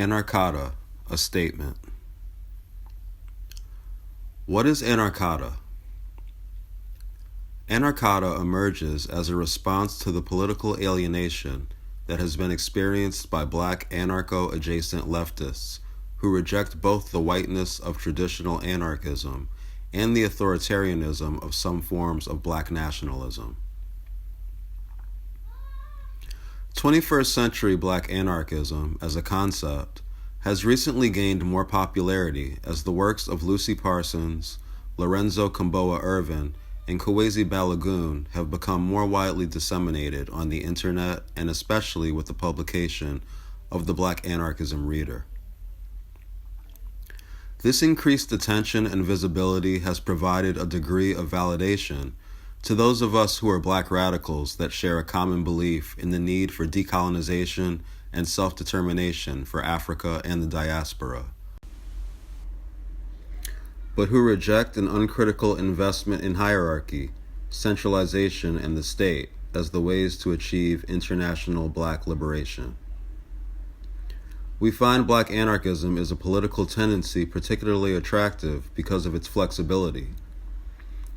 Anarkata, a statement. What is Anarkata? Anarkata emerges as a response to the political alienation that has been experienced by black anarcho-adjacent leftists who reject both the whiteness of traditional anarchism and the authoritarianism of some forms of black nationalism. 21st century black anarchism, as a concept, has recently gained more popularity as the works of Lucy Parsons, Lorenzo Camboa Irvin, and Kwesi Balagoon have become more widely disseminated on the internet and especially with the publication of the Black Anarchism Reader. This increased attention and visibility has provided a degree of validation to those of us who are black radicals that share a common belief in the need for decolonization and self-determination for Africa and the diaspora, but who reject an uncritical investment in hierarchy, centralization, and the state as the ways to achieve international black liberation. We find black anarchism is a political tendency particularly attractive because of its flexibility,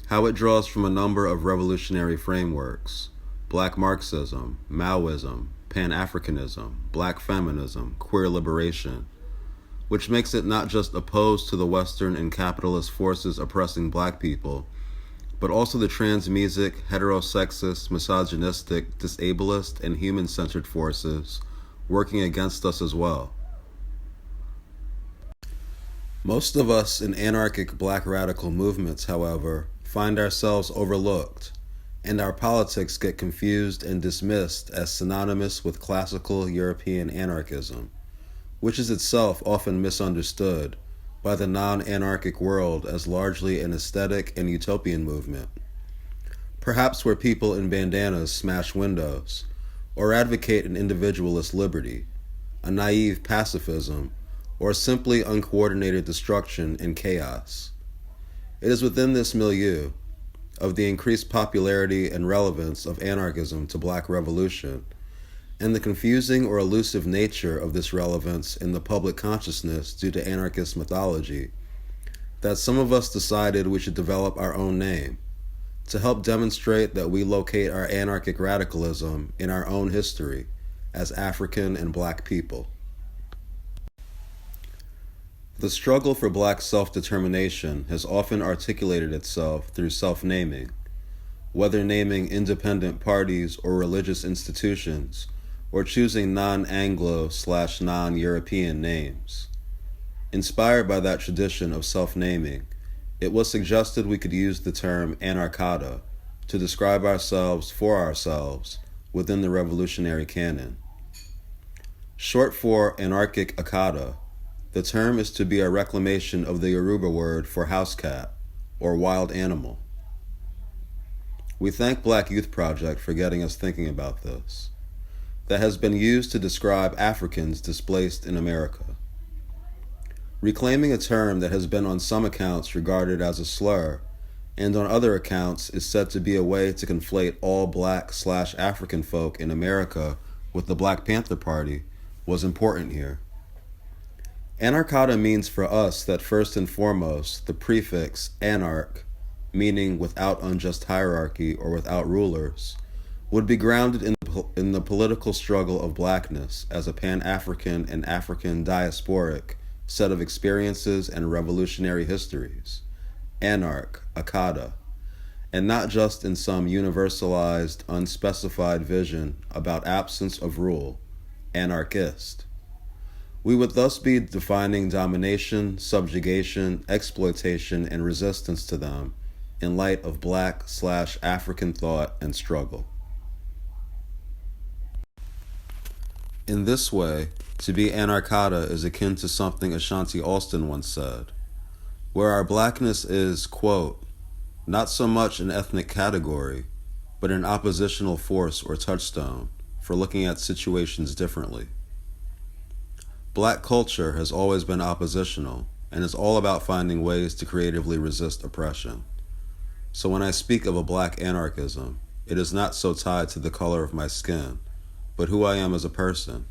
how it draws from a number of revolutionary frameworks: black Marxism, Maoism, Pan-Africanism, black feminism, queer liberation, which makes it not just opposed to the Western and capitalist forces oppressing black people, but also the transmesic, heterosexist, misogynistic, disableist, and human-centered forces working against us as well. Most of us in anarchic black radical movements, however, find ourselves overlooked, and our politics get confused and dismissed as synonymous with classical European anarchism, which is itself often misunderstood by the non-anarchic world as largely an aesthetic and utopian movement, perhaps where people in bandanas smash windows or advocate an individualist liberty, a naive pacifism, or simply uncoordinated destruction and chaos. It is within this milieu of the increased popularity and relevance of anarchism to black revolution and the confusing or elusive nature of this relevance in the public consciousness due to anarchist mythology that some of us decided we should develop our own name to help demonstrate that we locate our anarchic radicalism in our own history as African and black people. The struggle for black self-determination has often articulated itself through self-naming, whether naming independent parties or religious institutions, or choosing non-Anglo/non-European names. Inspired by that tradition of self-naming, it was suggested we could use the term Anarkata to describe ourselves for ourselves within the revolutionary canon. Short for anarchic akata, the term is to be a reclamation of the Yoruba word for house cat, or wild animal. We thank Black Youth Project for getting us thinking about this, that has been used to describe Africans displaced in America. Reclaiming a term that has been on some accounts regarded as a slur, and on other accounts is said to be a way to conflate all black/African folk in America with the Black Panther Party, was important here. Anarkata means for us that first and foremost, the prefix anarch, meaning without unjust hierarchy or without rulers, would be grounded in the political struggle of blackness as a Pan-African and African diasporic set of experiences and revolutionary histories, akata, and not just in some universalized, unspecified vision about absence of rule, anarchist. We would thus be defining domination, subjugation, exploitation, and resistance to them in light of black/African thought and struggle. In this way, to be anarkata is akin to something Ashanti Alston once said, where our blackness is, quote, not so much an ethnic category, but an oppositional force or touchstone for looking at situations differently. Black culture has always been oppositional and is all about finding ways to creatively resist oppression. So when I speak of a black anarchism, it is not so tied to the color of my skin, but who I am as a person,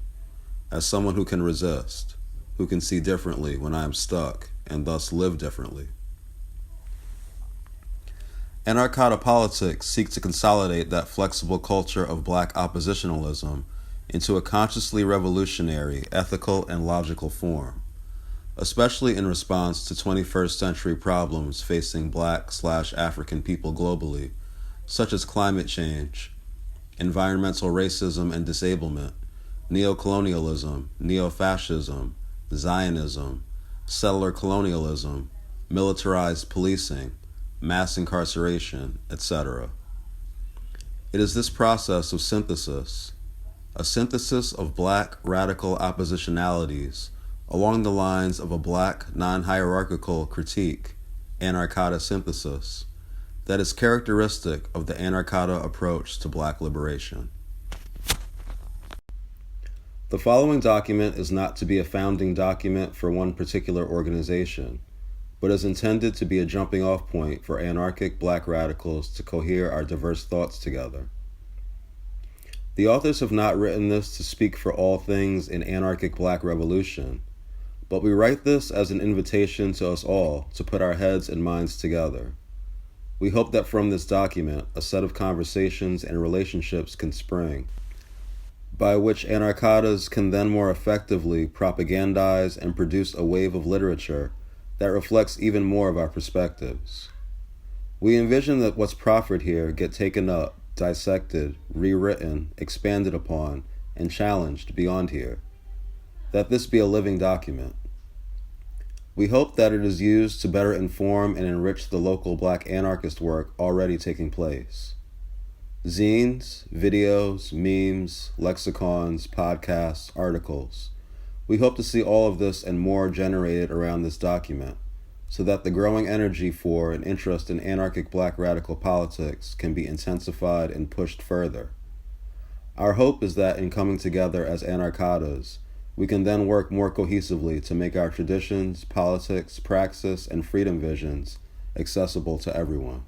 as someone who can resist, who can see differently when I am stuck and thus live differently. Anarkata politics seek to consolidate that flexible culture of black oppositionalism into a consciously revolutionary, ethical, and logical form, especially in response to 21st century problems facing black/African people globally, such as climate change, environmental racism and disablement, neocolonialism, neo-fascism, Zionism, settler colonialism, militarized policing, mass incarceration, etc. It is this process of synthesis, a synthesis of black radical oppositionalities along the lines of a black non-hierarchical critique, Anarkata synthesis, that is characteristic of the Anarkata approach to black liberation. The following document is not to be a founding document for one particular organization, but is intended to be a jumping-off point for anarchic black radicals to cohere our diverse thoughts together. The authors have not written this to speak for all things in anarchic black revolution, but we write this as an invitation to us all to put our heads and minds together. We hope that from this document, a set of conversations and relationships can spring, by which anarchatas can then more effectively propagandize and produce a wave of literature that reflects even more of our perspectives. We envision that what's proffered here get taken up, dissected, rewritten, expanded upon, and challenged beyond here, that this be a living document. We hope that it is used to better inform and enrich the local black anarchist work already taking place. Zines, videos, memes, lexicons, podcasts, articles. We hope to see all of this and more generated around this document, so that the growing energy for and interest in anarchic black radical politics can be intensified and pushed further. Our hope is that in coming together as anarchatas, we can then work more cohesively to make our traditions, politics, praxis, and freedom visions accessible to everyone.